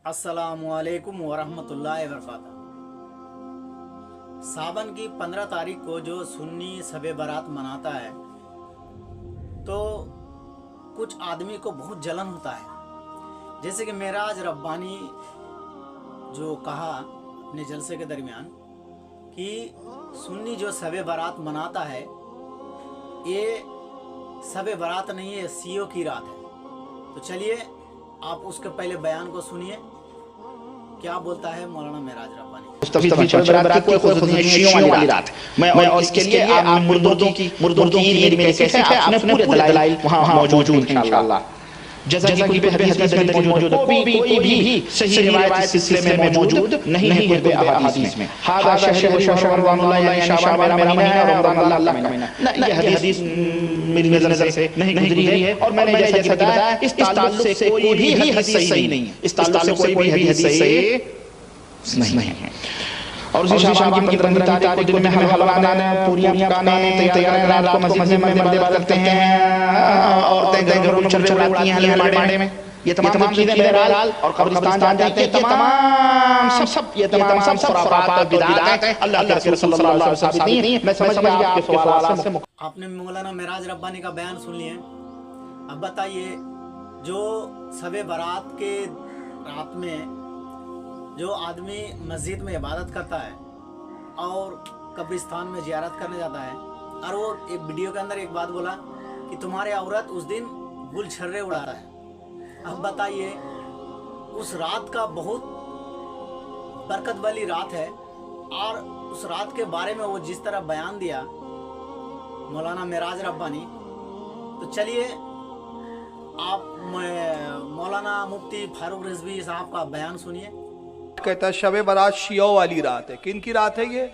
अस्सलामुअलैकुम वरहमतुल्लाहि वबरकातुहू। सावन की 15 तारीख को जो सुन्नी शबे बारात मनाता है तो कुछ आदमी को बहुत जलन होता है। जैसे कि मेराज रब्बानी जो कहा अपने जलसे के दरमियान कि सुन्नी जो शबे बारात मनाता है ये शबे बारात नहीं है, सीओ की रात है। तो चलिए आप उसके पहले बयान को सुनिए, क्या बोलता है मौलाना मेराज रब्बानी। शियों वाली रात मैं और इसके लिए आप मुर्दों की मेरी कैसेट है, आपने पूरे दलाइल वहाँ मौजूद हैं इंशाअल्लाह। जैसा कि हदीस में मौजूद है, कोई भी सही रिवायत इस सिलसिले में मौजूद नहीं है कोई अहादीस में। हादा शहर रमज़ान यानी शाबान मेरा महीना है, रमज़ान अल्लाह का महीना। ये हदीस मेरी नज़र से नहीं गुजरी है और मैंने जैसा कि बताया इस ताल्लुक से कोई भी हदीस सही नहीं है। इस ताल्लुक से कोई भी हदीस सही नहीं है। और उसी शाबान की 15 तारीख को दिन में हम हलवा बनाने, पूरियां पकाने तैयार रात को मस्जिद में इबादत करते हैं। औरतें घरों में चल उड़ाती हैं हलवे में। ये तमाम चीजें बहरहाल और कब्रिस्तान जाते हैं, ये तमाम सब खुराफात और बिदअत है। अल्लाह के रसूल सल्लल्लाहु अलैहि वसल्लम साबित नहीं है। मैं समझ गया आपके सवाल से। आपने मौलाना मेराज रब्बानी का बयान सुन लिए। अब बताइए, जो शबे बारात के रात में जो आदमी मस्जिद में इबादत करता है और कब्रिस्तान में ज़ियारत करने जाता है, और वो एक वीडियो के अंदर एक बात बोला कि तुम्हारे औरत उस दिन गुल छर्रे उड़ा रहा है। अब बताइए, उस रात का बहुत बरकत वाली रात है और उस रात के बारे में वो जिस तरह बयान दिया मौलाना मेराज रब्बानी, तो चलिए आप मौलाना मुफ्ती फारूक रिजवी साहब का बयान सुनिए। कहता है शबे बारात शियों वाली रात है। किन की रात है ये?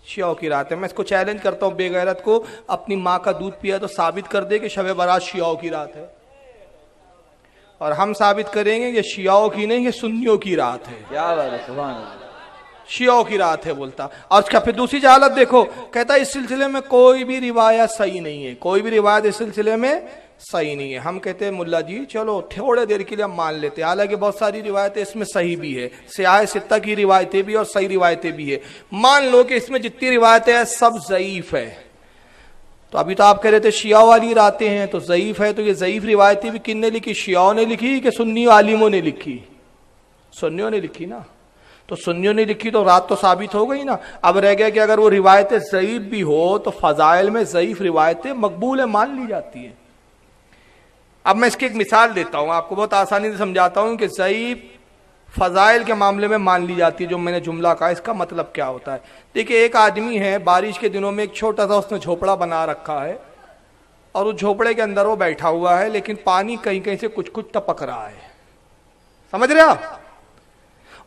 शियों की रात है। मैं इसको चैलेंज करता हूँ, बेगैरत को अपनी माँ का दूध पिया तो साबित कर दे कि शबे बारात शियों की रात है, और हम साबित करेंगे ये शियाओं की नहीं, ये सुन्नियों की रात है। क्या बात है, सुभान अल्लाह। शियाओं की रात है बोलता। और उसका फिर दूसरी हालत देखो, कहता है इस सिलसिले में कोई भी रिवायत सही नहीं है, कोई भी रिवायत इस सिलसिले में सही नहीं है। हम कहते हैं मुल्ला जी चलो थोड़े देर के लिए हम मान लेते हैं, हालांकि बहुत सारी रिवायतें इसमें सही भी है, सियाह सित्ता की रिवायतें भी और सही रिवायतें भी है। मान लो कि इसमें जितनी रिवायतें हैं सब ज़ईफ है। तो अभी तो आप कह रहे थे शिया वाली रातें हैं तो ज़ईफ है, तो ये ज़ईफ रिवायतें भी किन ने लिखी? शियाओं ने लिखी कि सुन्नी आलिमों ने लिखी? सुन्नियों ने लिखी ना। तो सुन्नियों ने लिखी तो रात तो साबित हो गई ना। अब रह गया कि अगर वो रिवायतें ज़ईफ भी हो तो फ़ज़ाइल में ज़ईफ रिवायतें मकबूल है, मान ली जाती हैं। अब मैं इसकी एक मिसाल देता हूँ, आपको बहुत आसानी से समझाता हूँ कि ज़ईफ फ़ज़ाइल के मामले में मान ली जाती है। जो मैंने जुमला कहा इसका मतलब क्या होता है? देखिए, एक आदमी है, बारिश के दिनों में एक छोटा सा उसने झोपड़ा बना रखा है और उस झोपड़े के अंदर वो बैठा हुआ है, लेकिन पानी कहीं कहीं से कुछ कुछ टपक रहा है। समझ रहे आप?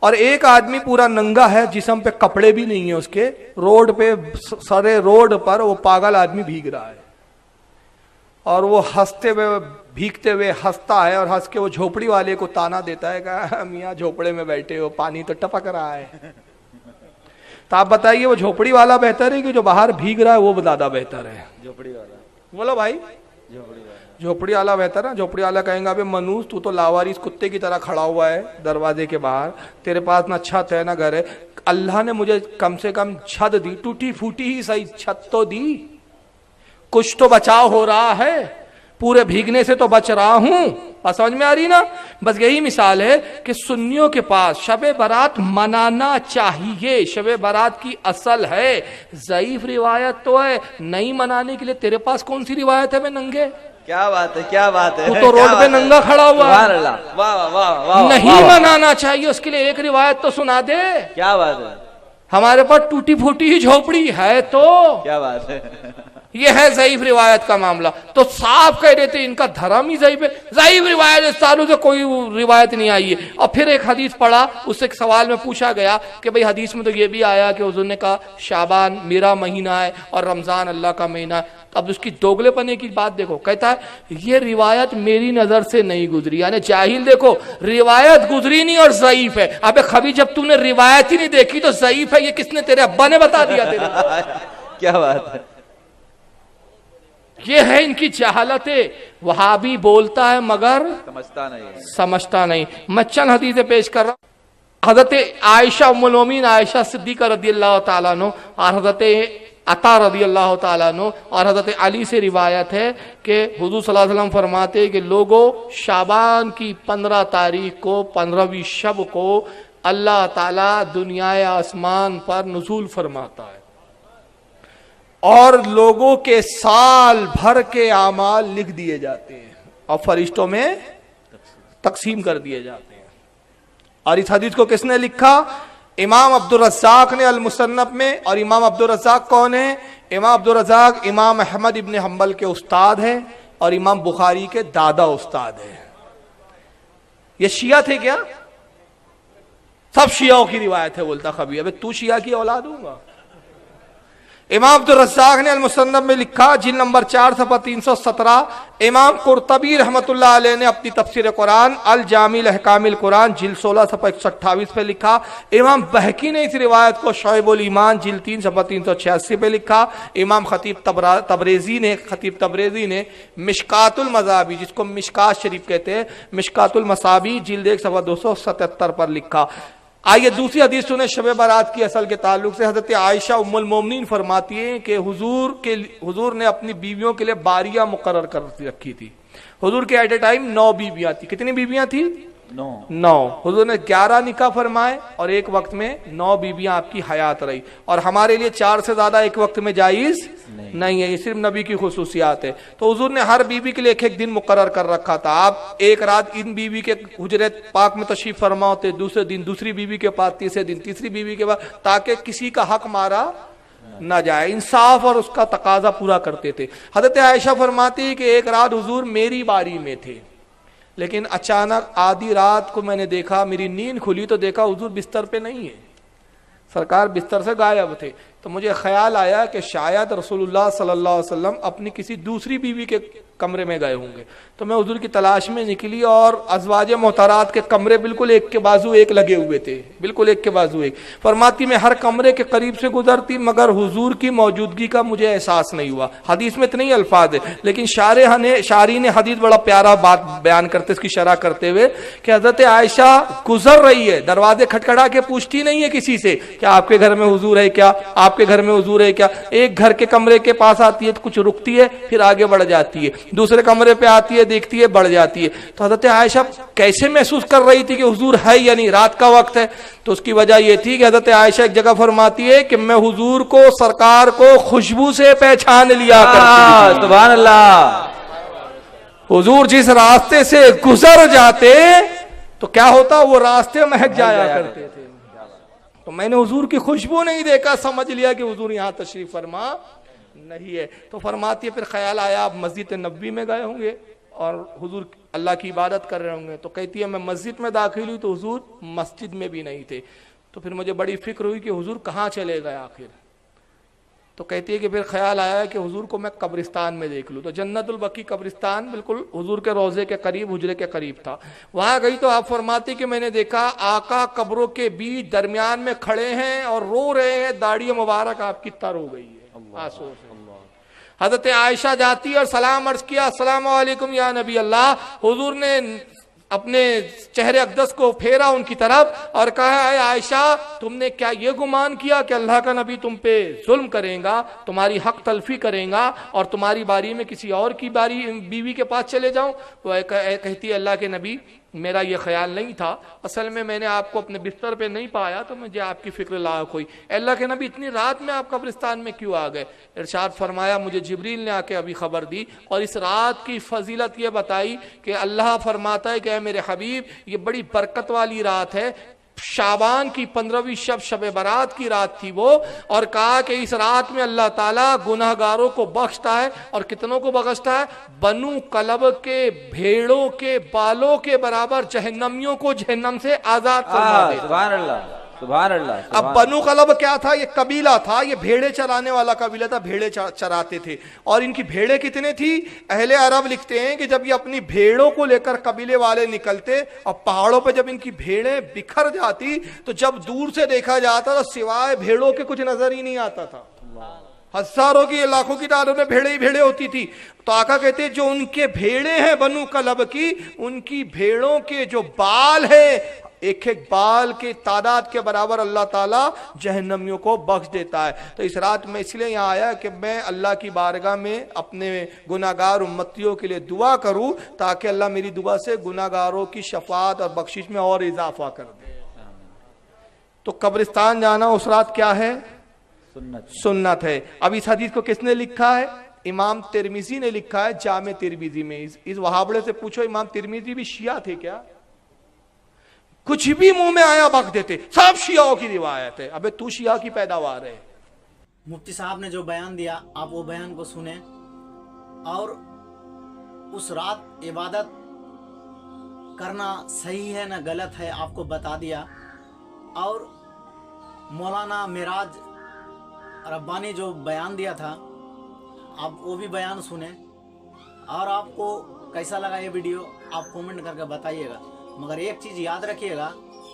और एक आदमी पूरा नंगा है, जिस्म पे कपड़े भी नहीं है उसके, रोड पे सारे रोड पर वो पागल आदमी भीग रहा है और वो हंसते हुए भीगते हुए हंसता है और हंस के वो झोपड़ी वाले को ताना देता है कि मियाँ झोपड़े में बैठे हो, पानी तो टपक रहा है। तो आप बताइए वो झोपड़ी वाला बेहतर है कि जो बाहर भीग रहा है वो ज्यादा बेहतर है? झोपड़ी वाला। बोलो भाई, झोपड़ी वाला बेहतर है। झोपड़ी वाला कहेगा अबे मनूस तू तो लावारिस कुत्ते की तरह खड़ा हुआ है दरवाजे के बाहर, तेरे पास ना छत है ना घर है। अल्लाह ने मुझे कम से कम छत दी, टूटी फूटी ही सही छत तो दी, कुछ तो बचाव हो रहा है, पूरे भीगने से तो बच रहा हूं। बात समझ में आ रही ना? बस यही मिसाल है कि सुन्नियों के पास शबे बारात मनाना चाहिए, शबे बारात की असल है। ज़ईफ रिवायत तो है, नहीं मनाने के लिए तेरे पास कौन सी रिवायत है? मैं नंगे, क्या बात है, क्या बात है। तू तो रोड पे नंगा खड़ा हुआ है। वाह वाह वाह। नहीं मनाना चाहिए, उसके लिए एक रिवायत तो सुना दे। क्या बात है। हमारे पास टूटी फूटी ही झोपड़ी है तो क्या बात है। ये है ज़ईफ रिवायत का मामला। तो साफ कह देते इनका धर्म ही ज़ईफ है। ज़ईफ रिवायत सालों से कोई रिवायत नहीं आई है। और फिर एक हदीस पढ़ा, उससे एक सवाल में पूछा गया कि भाई हदीस में तो ये भी आया कि हुज़ूर ने कहा शाबान मेरा महीना है और रमज़ान अल्लाह का महीना है। अब उसकी दोगलेपने की बात देखो, कहता है ये रिवायत मेरी नजर से नहीं गुजरी। यानी जाहिल देखो, रिवायत गुजरी नहीं और ज़ईफ है। अबे खबी, जब तूने रिवायत ही नहीं देखी तो ज़ईफ है ये किसने? तेरे अब्बा ने बता दिया तेरे। क्या बात है। یہ ہے ان کی جہالت. وہابی بولتا ہے مگر समझता नहीं है. سمجھتا نہیں. میں چند حدیثیں پیش کر رہا ہوں. حضرت عائشہ ام المومنین عائشہ صدیقہ رضی اللہ تعالیٰ عنہ اور حضرت عطا رضی اللہ تعالیٰ عنہ اور حضرت علی سے روایت ہے کہ حضور صلی اللہ علیہ وسلم فرماتے ہیں کہ لوگوں شعبان کی 15 تاریخ کو 15ویں شب کو اللہ تعالیٰ دنیا آسمان پر نزول فرماتا ہے اور لوگوں کے سال بھر کے اعمال لکھ دیے جاتے ہیں اور فرشتوں میں تقسیم کر دیے جاتے ہیں. اور اس حدیث کو کس نے لکھا؟ امام عبدالرزاق نے المصنف میں. اور امام عبدالرزاق کون ہے؟ امام عبدالرزاق امام احمد ابن حنبل کے استاد ہیں اور امام بخاری کے دادا استاد ہیں. یہ شیعہ تھے کیا؟ سب شیعوں کی روایت ہے. بولتا خبیر ابے تو شیعہ کی اولاد ہوں گا. امام عبدالرزاق نے المصنف میں لکھا جلد نمبر 4 صفحہ 317. امام قرطبی رحمۃ اللہ علیہ نے اپنی تفسیر قرآن الجامع احکام القرآن جلد 16 صفحہ 128 پہ لکھا. امام بہقی نے اس روایت کو شعب الایمان جلد 3 صفحہ 386 پہ لکھا. امام خطیب تبریزی نے مشکات المصابیح جس کو مشکات شریف کہتے ہیں مشکات المصابیح جلد 1 صفحہ 277 پر لکھا. آئیے دوسری حدیث سنیں شب برات کی اصل کے تعلق سے. حضرت عائشہ ام المومنین فرماتی ہیں کہ حضور نے اپنی بیویوں کے لیے باریاں مقرر کر رکھی تھی. حضور کے ایٹ اے ٹائم 9 بیویاں تھیں. کتنی بیویاں تھیں؟ 9. حضور نے 11 نکاح فرمائے اور ایک وقت میں 9 بیویاں آپ کی حیات رہی. اور ہمارے لیے 4 سے زیادہ ایک وقت میں جائز نہیں ہے. یہ صرف نبی کی خصوصیات ہے. تو حضور نے ہر بیوی کے لیے ایک دن مقرر کر رکھا تھا. آپ ایک رات ان بیوی کے حجرے پاک میں تشریف فرما ہوتے, دوسرے دن دوسری بیوی کے پاس, تیسرے دن تیسری بیوی کے پاس, تاکہ کسی کا حق مارا نہ جائے. انصاف اور اس کا تقاضا پورا کرتے تھے. حضرت عائشہ فرماتی ہے کہ ایک رات حضور میری باری میں تھے لیکن اچانک آدھی رات کو میں نے دیکھا, میری نیند کھلی تو دیکھا حضور بستر پہ نہیں ہے, سرکار بستر سے غائب تھے. تو مجھے خیال آیا کہ شاید رسول اللہ صلی اللہ علیہ وسلم اپنی کسی دوسری بیوی کے کمرے میں گئے ہوں گے. تو میں حضور کی تلاش میں نکلی اور ازواج محترات کے کمرے بالکل ایک کے بازو ایک لگے ہوئے تھے, بالکل ایک کے بازو ایک. فرماتی میں ہر کمرے کے قریب سے گزرتی مگر حضور کی موجودگی کا مجھے احساس نہیں ہوا. حدیث میں اتنے ہی الفاظ ہے لیکن شارح نے حدیث بڑا پیارا بات بیان کرتے اس کی شرح کرتے ہوئے کہ حضرت عائشہ گزر رہی ہے, دروازے کھٹکھٹا کے پوچھتی نہیں ہے کسی سے کہ آپ کے گھر میں حضور ہے کیا, آپ کے گھر میں حضور ہے کیا. ایک گھر کے کمرے کے پاس آتی ہے تو کچھ رکتی ہے پھر آگے بڑھ جاتی ہے, دوسرے کمرے پہ آتی ہے دیکھتی ہے بڑھ جاتی ہے. تو حضرت عائشہ کیسے محسوس کر رہی تھی کہ حضور ہے یا نہیں, رات کا وقت ہے. تو اس کی وجہ یہ تھی کہ حضرت عائشہ ایک جگہ فرماتی ہے کہ میں حضور کو سرکار کو خوشبو سے پہچان لیا کرتی تھی. سبحان اللہ. حضور جس راستے سے گزر جاتے تو کیا ہوتا, وہ راستے مہک جایا کرتے تھے. تو میں نے حضور کی خوشبو نہیں دیکھا, سمجھ لیا کہ حضور یہاں تشریف فرما نہیں ہے. تو فرماتی ہے پھر خیال آیا آپ مسجد نبوی میں گئے ہوں گے اور حضور اللہ کی عبادت کر رہے ہوں گے. تو کہتی ہے میں مسجد میں داخل ہوئی تو حضور مسجد میں بھی نہیں تھے. تو پھر مجھے بڑی فکر ہوئی کہ حضور کہاں چلے گئے آخر. تو کہتی ہے کہ پھر خیال آیا کہ حضور کو میں قبرستان میں دیکھ لوں. تو جنت البقیع قبرستان بالکل حضور کے روضے کے قریب, حجرے کے قریب تھا. وہاں گئی تو آپ فرماتی کہ میں نے دیکھا آقا قبروں کے بیچ درمیان میں کھڑے ہیں اور رو رہے ہیں, داڑھی مبارک آپ کی تر ہو گئی ہے آنسو سے. حضرت عائشہ جاتی اور سلام عرض کیا, السلام علیکم یا نبی اللہ. حضور نے اپنے چہرے اقدس کو پھیرا ان کی طرف اور کہا اے عائشہ تم نے کیا یہ گمان کیا کہ اللہ کا نبی تم پہ ظلم کرے گا, تمہاری حق تلفی کرے گا اور تمہاری باری میں کسی اور کی بیوی کے پاس چلے جاؤں. وہ کہتی ہے اللہ کے نبی میرا یہ خیال نہیں تھا, اصل میں نے آپ کو اپنے بستر پہ نہیں پایا تو مجھے آپ کی فکر لاحق ہوئی. اللہ کے نبی اتنی رات میں آپ قبرستان میں کیوں آ گئے؟ ارشاد فرمایا مجھے جبریل نے آ کے ابھی خبر دی اور اس رات کی فضیلت یہ بتائی کہ اللہ فرماتا ہے کہ اے میرے حبیب یہ بڑی برکت والی رات ہے. شعبان کی 15ویں شب برات کی رات تھی وہ, اور کہا کہ اس رات میں اللہ تعالیٰ گناہگاروں کو بخشتا ہے. اور کتنوں کو بخشتا ہے؟ بنو کلب کے بھیڑوں کے بالوں کے برابر جہنمیوں کو جہنم سے آزاد فرما دے. سبحان اللہ سبحان اللہ. اب بنو کلب کیا تھا؟ یہ قبیلہ تھا, یہ بھیڑے چرانے والا قبیلہ تھا, بھیڑے چراتے تھے. اور ان کی بھیڑے کتنے تھی؟ اہل عرب لکھتے ہیں کہ جب یہ اپنی بھیڑوں کو لے کر قبیلے والے نکلتے اور پہاڑوں پہ جب ان کی بھیڑیں بکھر جاتی تو جب دور سے دیکھا جاتا تو سوائے بھیڑوں کے کچھ نظر ہی نہیں آتا تھا. हजारों की लाखों की तादाद में भेड़े ही भेड़े होती थी। तो आका कहते हैं जो उनके भेड़े हैं बनु कलब की, उनकी भेड़ों के जो बाल है, एक एक बाल के तादाद के बराबर अल्लाह ताला जहन्नमियों को बख्श देता है। तो इस रात में इसलिए यहाँ आया कि मैं अल्लाह की बारगाह में अपने गुनाहगार उम्मतियों के लिए दुआ करूं, ताकि अल्लाह मेरी दुआ से गुनाहगारों की शफात और बख्शिश में और इजाफा कर दे। तो कब्रिस्तान जाना उस रात क्या है? सुन्नत है। अब इस हदीस को किसने लिखा है? इमाम तिरमिजी ने लिखा है जामे तिरमिजी में। इस वहाबड़े से पूछो इमाम तिरमिजी भी शिया थे क्या? कुछ भी मुंह में आया बक देते, सब शियाओं की रिवायत है। अबे तू शिया की पैदावार है। मुफ्ती साहब ने जो बयान दिया, आप वो बयान को सुने और उस रात इबादत करना सही है ना गलत है आपको बता दिया। और मौलाना मिराज रब्बानी जो बयान दिया था, आप वो भी बयान सुने। और आपको कैसा लगा ये वीडियो आप कमेंट करके बताइएगा। मगर एक चीज़ याद रखिएगा,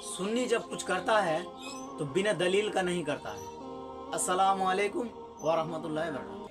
सुन्नी जब कुछ करता है तो बिना दलील का नहीं करता है। अस्सलामु अलैकुम व रहमतुल्लाहि व बरकातहू।